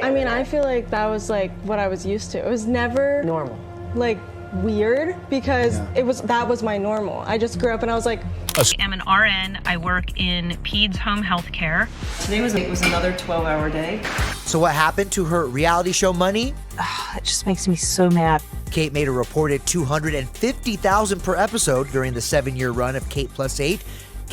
I mean, I feel like that was like what I was used to. It was never Normal. like weird because that was my normal. I just grew up and I was like, I'm an RN. I work in peds home health care. Today was another 12-hour day. So what happened to her reality show money? It just makes me so mad. Kate made a reported $250,000 per episode during the 7-year run of Kate Plus 8.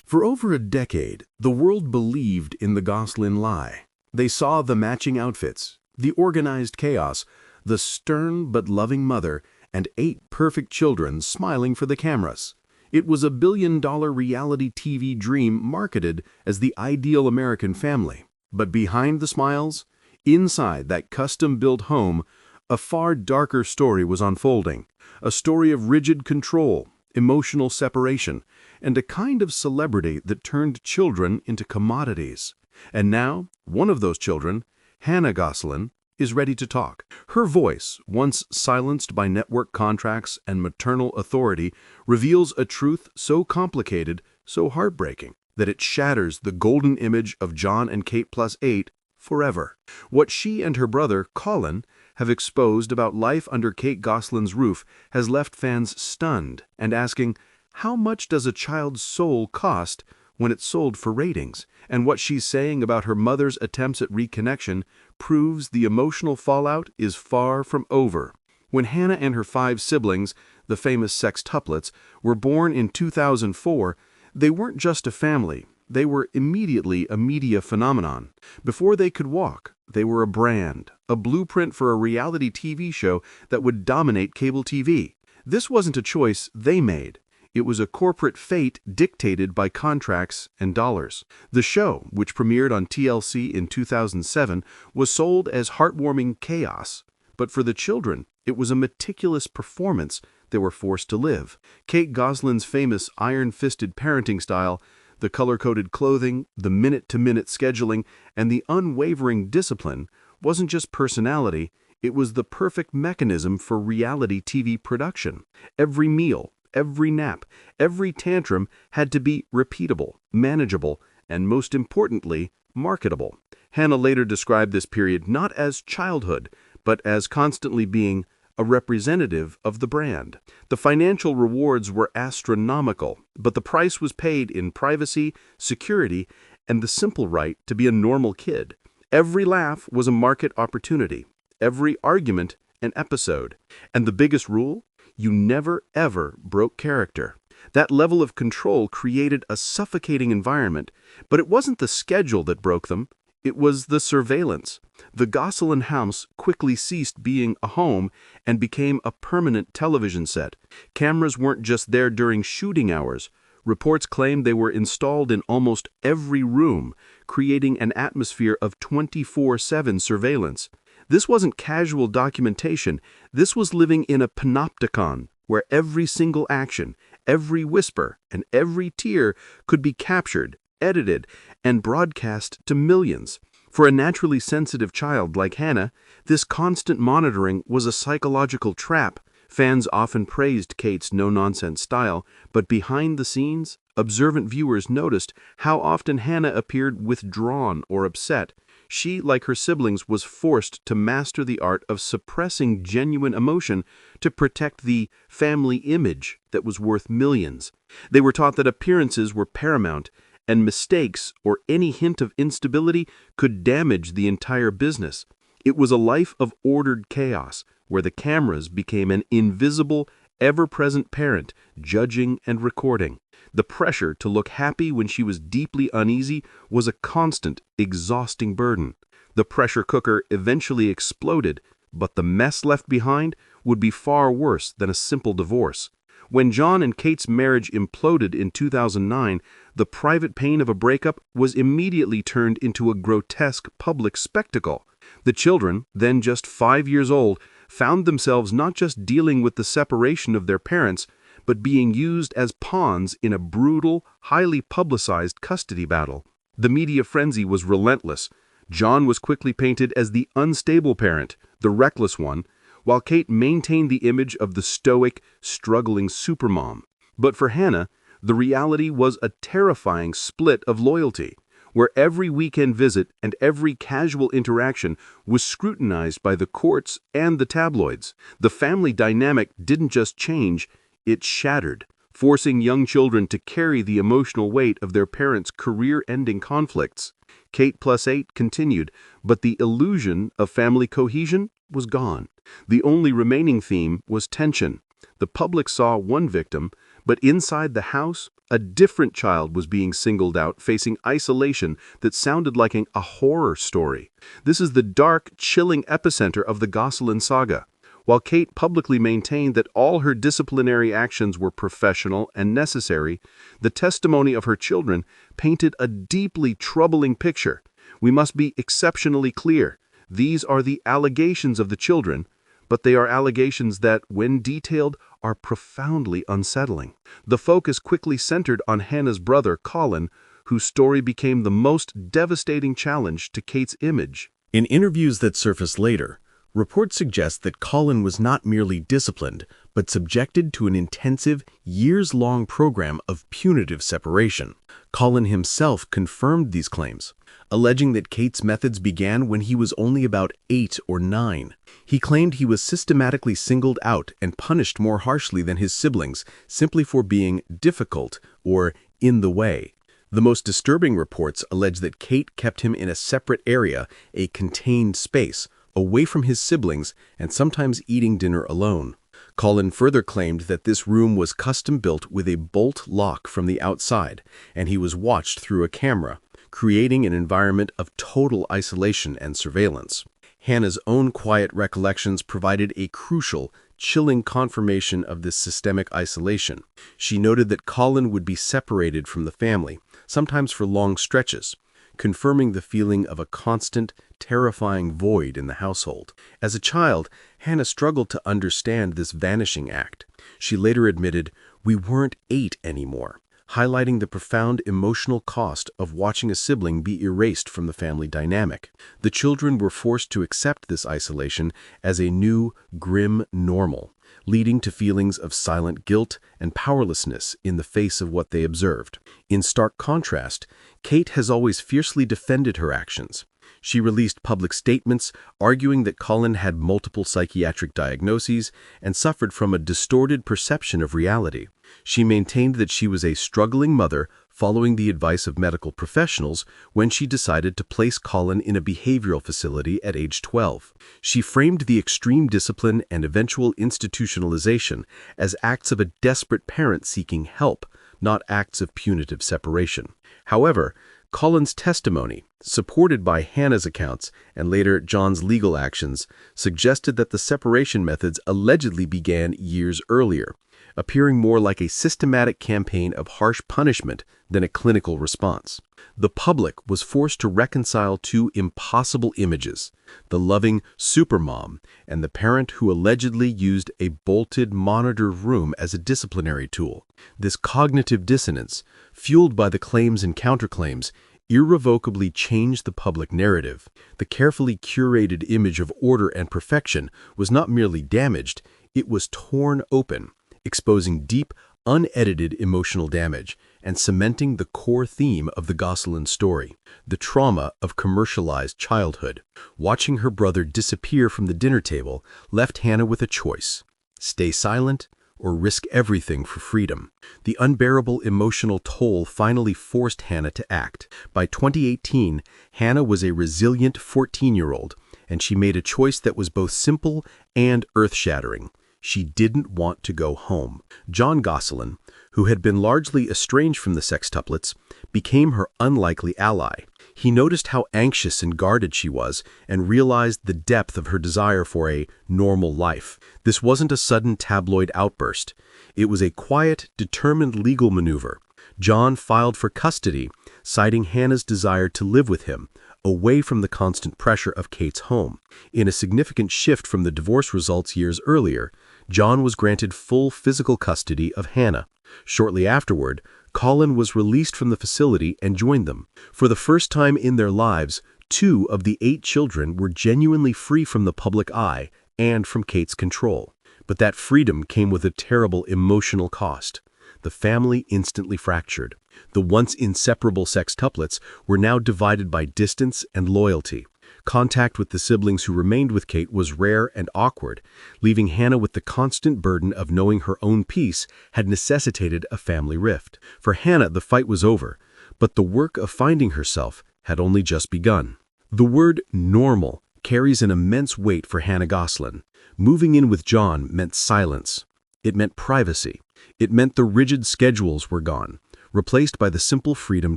For over a decade, the world believed in the Gosselin lie. They saw the matching outfits, the organized chaos, the stern but loving mother, and 8 perfect children smiling for the cameras. It was a billion-dollar reality TV dream marketed as the ideal American family. But behind the smiles, inside that custom-built home, a far darker story was unfolding. A story of rigid control, emotional separation, and a kind of celebrity that turned children into commodities. And now, one of those children, Hannah Gosselin, is ready to talk. Her voice, once silenced by network contracts and maternal authority, reveals a truth so complicated, so heartbreaking, that it shatters the golden image of Jon and Kate Plus 8 forever. What she and her brother, Colin, have exposed about life under Kate Gosselin's roof has left fans stunned and asking, how much does a child's soul cost when it's sold for ratings? And what she's saying about her mother's attempts at reconnection proves the emotional fallout is far from over. When Hannah and her 5 siblings, the famous sextuplets, were born in 2004, they weren't just a family. They were immediately a media phenomenon. Before they could walk, they were a brand, a blueprint for a reality TV show that would dominate cable TV. This wasn't a choice they made. It was a corporate fate dictated by contracts and dollars. The show, which premiered on TLC in 2007, was sold as heartwarming chaos. But for the children, it was a meticulous performance they were forced to live. Kate Gosselin's famous iron-fisted parenting style, the color-coded clothing, the minute-to-minute scheduling, and the unwavering discipline wasn't just personality, it was the perfect mechanism for reality TV production. Every meal, every nap, every tantrum had to be repeatable, manageable, and most importantly, marketable. Hannah later described this period not as childhood, but as constantly being a representative of the brand. The financial rewards were astronomical, but the price was paid in privacy, security, and the simple right to be a normal kid. Every laugh was a market opportunity, every argument an episode. And the biggest rule? You never, ever broke character. That level of control created a suffocating environment, but it wasn't the schedule that broke them. It was the surveillance. The Gosselin house quickly ceased being a home and became a permanent television set. Cameras weren't just there during shooting hours. Reports claimed they were installed in almost every room, creating an atmosphere of 24/7 surveillance. This wasn't casual documentation. This was living in a panopticon, where every single action, every whisper, and every tear could be captured, edited, and broadcast to millions. For a naturally sensitive child like Hannah, this constant monitoring was a psychological trap. Fans often praised Kate's no-nonsense style, but behind the scenes, observant viewers noticed how often Hannah appeared withdrawn or upset. She, like her siblings, was forced to master the art of suppressing genuine emotion to protect the family image that was worth millions. They were taught that appearances were paramount, and mistakes or any hint of instability could damage the entire business. It was a life of ordered chaos, where the cameras became an invisible, ever-present parent, judging and recording. The pressure to look happy when she was deeply uneasy was a constant, exhausting burden. The pressure cooker eventually exploded, but the mess left behind would be far worse than a simple divorce. When Jon and Kate's marriage imploded in 2009, the private pain of a breakup was immediately turned into a grotesque public spectacle. The children, then just 5 years old, found themselves not just dealing with the separation of their parents, but being used as pawns in a brutal, highly publicized custody battle. The media frenzy was relentless. Jon was quickly painted as the unstable parent, the reckless one, while Kate maintained the image of the stoic, struggling supermom. But for Hannah, the reality was a terrifying split of loyalty. where every weekend visit and every casual interaction was scrutinized by the courts and the tabloids. The family dynamic didn't just change, it shattered, forcing young children to carry the emotional weight of their parents' career-ending conflicts. Kate plus 8 continued, but the illusion of family cohesion was gone. The only remaining theme was tension. The public saw one victim, but inside the house, a different child was being singled out, facing isolation that sounded like a horror story. This is the dark, chilling epicenter of the Gosselin saga. While Kate publicly maintained that all her disciplinary actions were professional and necessary, the testimony of her children painted a deeply troubling picture. We must be exceptionally clear. These are the allegations of the children, but they are allegations that, when detailed, are profoundly unsettling. The focus quickly centered on Hannah's brother, Colin, whose story became the most devastating challenge to Kate's image. In interviews that surfaced later, reports suggest that Colin was not merely disciplined, but subjected to an intensive, years-long program of punitive separation. Colin himself confirmed these claims, alleging that Kate's methods began when he was only about 8 or 9. He claimed he was systematically singled out and punished more harshly than his siblings simply for being difficult or in the way. The most disturbing reports allege that Kate kept him in a separate area, a contained space, away from his siblings and sometimes eating dinner alone. Colin further claimed that this room was custom-built with a bolt lock from the outside, and he was watched through a camera, creating an environment of total isolation and surveillance. Hannah's own quiet recollections provided a crucial, chilling confirmation of this systemic isolation. She noted that Colin would be separated from the family, sometimes for long stretches, confirming the feeling of a constant, terrifying void in the household. As a child, Hannah struggled to understand this vanishing act. She later admitted, "We weren't 8 anymore," highlighting the profound emotional cost of watching a sibling be erased from the family dynamic. The children were forced to accept this isolation as a new, grim normal, leading to feelings of silent guilt and powerlessness in the face of what they observed. In stark contrast, Kate has always fiercely defended her actions. She released public statements arguing that Colin had multiple psychiatric diagnoses and suffered from a distorted perception of reality. She maintained that she was a struggling mother following the advice of medical professionals when she decided to place Colin in a behavioral facility at age 12. She framed the extreme discipline and eventual institutionalization as acts of a desperate parent seeking help, not acts of punitive separation. However, Colin's testimony, supported by Hannah's accounts and later Jon's legal actions, suggested that the separation methods allegedly began years earlier, appearing more like a systematic campaign of harsh punishment than a clinical response. The public was forced to reconcile two impossible images: the loving supermom and the parent who allegedly used a bolted, monitored room as a disciplinary tool. This cognitive dissonance, fueled by the claims and counterclaims, irrevocably changed the public narrative. The carefully curated image of order and perfection was not merely damaged, it was torn open, exposing deep, unedited emotional damage and cementing the core theme of the Gosselin story, the trauma of commercialized childhood. Watching her brother disappear from the dinner table left Hannah with a choice: stay silent or risk everything for freedom. The unbearable emotional toll finally forced Hannah to act. By 2018, Hannah was a resilient 14-year-old, and she made a choice that was both simple and earth-shattering. She didn't want to go home. Jon Gosselin, who had been largely estranged from the sextuplets, became her unlikely ally. He noticed how anxious and guarded she was and realized the depth of her desire for a normal life. This wasn't a sudden tabloid outburst. It was a quiet, determined legal maneuver. Jon filed for custody, citing Hannah's desire to live with him, away from the constant pressure of Kate's home. In a significant shift from the divorce results years earlier, Jon was granted full physical custody of Hannah. Shortly afterward, Colin was released from the facility and joined them. For the first time in their lives, 2 of the 8 children were genuinely free from the public eye and from Kate's control. But that freedom came with a terrible emotional cost. The family instantly fractured. The once inseparable sextuplets were now divided by distance and loyalty. Contact with the siblings who remained with Kate was rare and awkward, leaving Hannah with the constant burden of knowing her own peace had necessitated a family rift. For Hannah, the fight was over, but the work of finding herself had only just begun. The word normal carries an immense weight for Hannah Gosselin. Moving in with Jon meant silence. It meant privacy. It meant the rigid schedules were gone, replaced by the simple freedom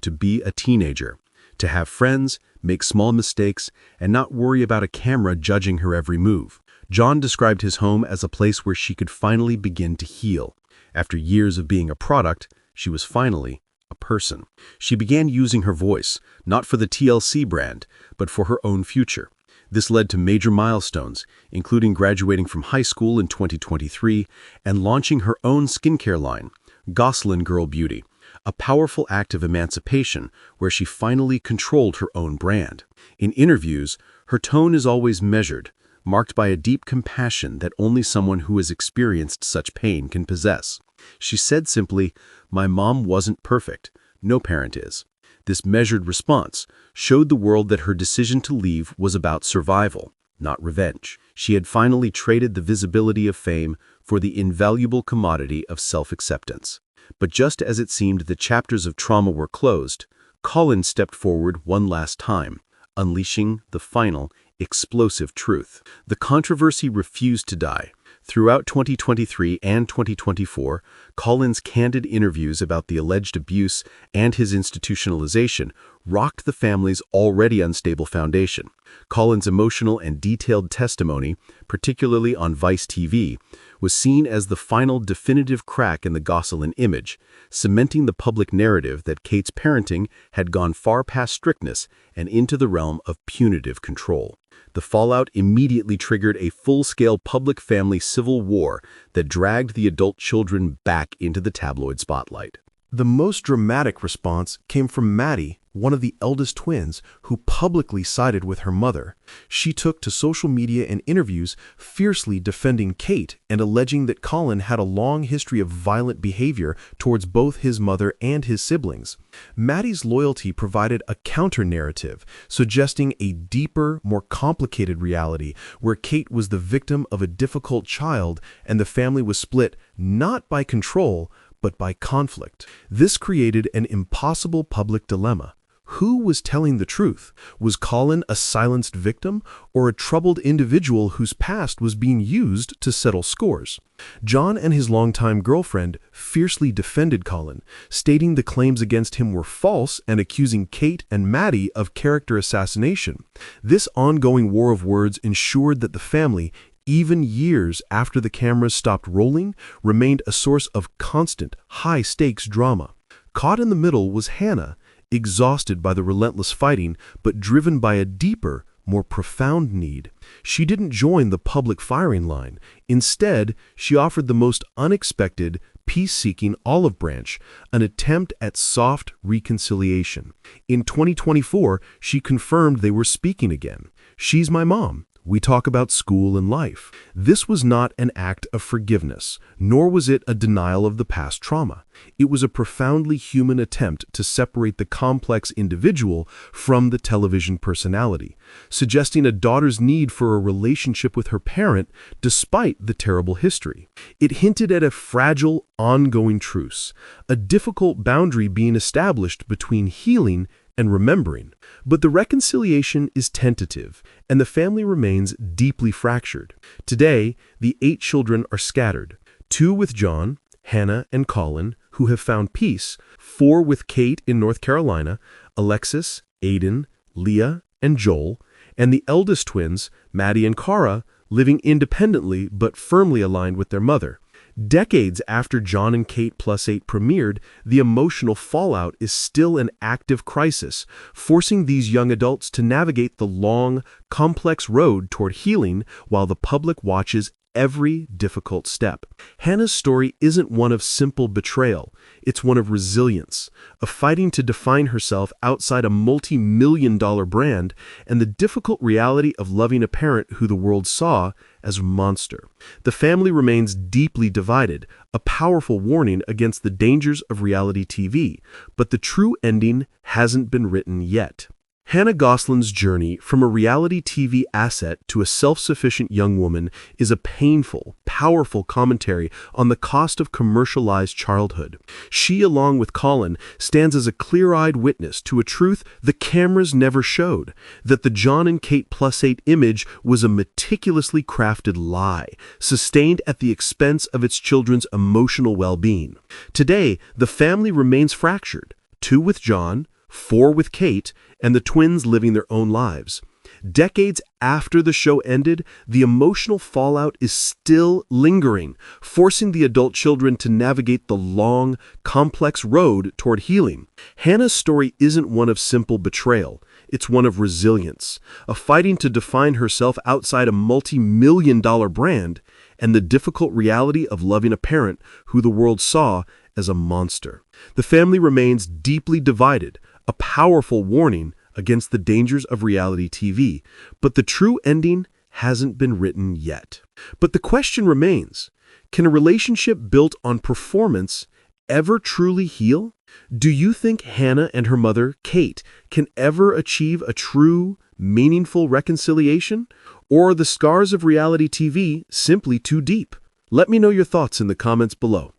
to be a teenager, to have friends, make small mistakes, and not worry about a camera judging her every move. Jon described his home as a place where she could finally begin to heal. After years of being a product, she was finally a person. She began using her voice, not for the TLC brand, but for her own future. This led to major milestones, including graduating from high school in 2023 and launching her own skincare line, Gosselin Girl Beauty, a powerful act of emancipation where she finally controlled her own brand. In interviews, her tone is always measured, marked by a deep compassion that only someone who has experienced such pain can possess. She said simply, "My mom wasn't perfect. No parent is." This measured response showed the world that her decision to leave was about survival, not revenge. She had finally traded the visibility of fame for the invaluable commodity of self-acceptance. But just as it seemed the chapters of trauma were closed, Colin stepped forward one last time, unleashing the final, explosive truth. The controversy refused to die. Throughout 2023 and 2024, Colin's candid interviews about the alleged abuse and his institutionalization rocked the family's already unstable foundation. Colin's emotional and detailed testimony, particularly on Vice TV, was seen as the final definitive crack in the Gosselin image, cementing the public narrative that Kate's parenting had gone far past strictness and into the realm of punitive control. The fallout immediately triggered a full-scale public family civil war that dragged the adult children back into the tabloid spotlight. The most dramatic response came from Maddie, one of the eldest twins, who publicly sided with her mother. She took to social media and interviews, fiercely defending Kate and alleging that Colin had a long history of violent behavior towards both his mother and his siblings. Maddie's loyalty provided a counter-narrative, suggesting a deeper, more complicated reality where Kate was the victim of a difficult child and the family was split not by control, but by conflict. This created an impossible public dilemma. Who was telling the truth? Was Colin a silenced victim or a troubled individual whose past was being used to settle scores? Jon and his longtime girlfriend fiercely defended Colin, stating the claims against him were false and accusing Kate and Maddie of character assassination. This ongoing war of words ensured that the family, even years after the cameras stopped rolling, remained a source of constant, high-stakes drama. Caught in the middle was Hannah, exhausted by the relentless fighting, but driven by a deeper, more profound need. She didn't join the public firing line. Instead, she offered the most unexpected, peace-seeking olive branch, an attempt at soft reconciliation. In 2024, she confirmed they were speaking again. "She's my mom. We talk about school and life." This was not an act of forgiveness, nor was it a denial of the past trauma. It was a profoundly human attempt to separate the complex individual from the television personality, suggesting a daughter's need for a relationship with her parent despite the terrible history. It hinted at a fragile, ongoing truce, a difficult boundary being established between healing and remembering. But the reconciliation is tentative, and the family remains deeply fractured. Today, the 8 children are scattered, 2 with Jon, Hannah, and Colin, who have found peace, 4 with Kate in North Carolina, Alexis, Aiden, Leah, and Joel, and the eldest twins, Maddie and Cara, living independently but firmly aligned with their mother. Decades after Jon and Kate Plus 8 premiered, the emotional fallout is still an active crisis, forcing these young adults to navigate the long, complex road toward healing while the public watches every difficult step. Hannah's story isn't one of simple betrayal. It's one of resilience, of fighting to define herself outside a multi-million-dollar brand, and the difficult reality of loving a parent who the world saw as a monster. The family remains deeply divided, a powerful warning against the dangers of reality TV, but the true ending hasn't been written yet. Hannah Gosselin's journey from a reality TV asset to a self-sufficient young woman is a painful, powerful commentary on the cost of commercialized childhood. She, along with Colin, stands as a clear-eyed witness to a truth the cameras never showed, that the Jon and Kate +8 image was a meticulously crafted lie, sustained at the expense of its children's emotional well-being. Today, the family remains fractured, 2 with Jon, 4 with Kate, and the twins living their own lives. Decades after the show ended, the emotional fallout is still lingering, forcing the adult children to navigate the long, complex road toward healing. Hannah's story isn't one of simple betrayal. It's one of resilience, of fighting to define herself outside a multi-million-dollar brand, and the difficult reality of loving a parent who the world saw as a monster. The family remains deeply divided, a powerful warning against the dangers of reality TV, but the true ending hasn't been written yet. But the question remains, can a relationship built on performance ever truly heal? Do you think Hannah and her mother, Kate, can ever achieve a true, meaningful reconciliation? Or are the scars of reality TV simply too deep? Let me know your thoughts in the comments below.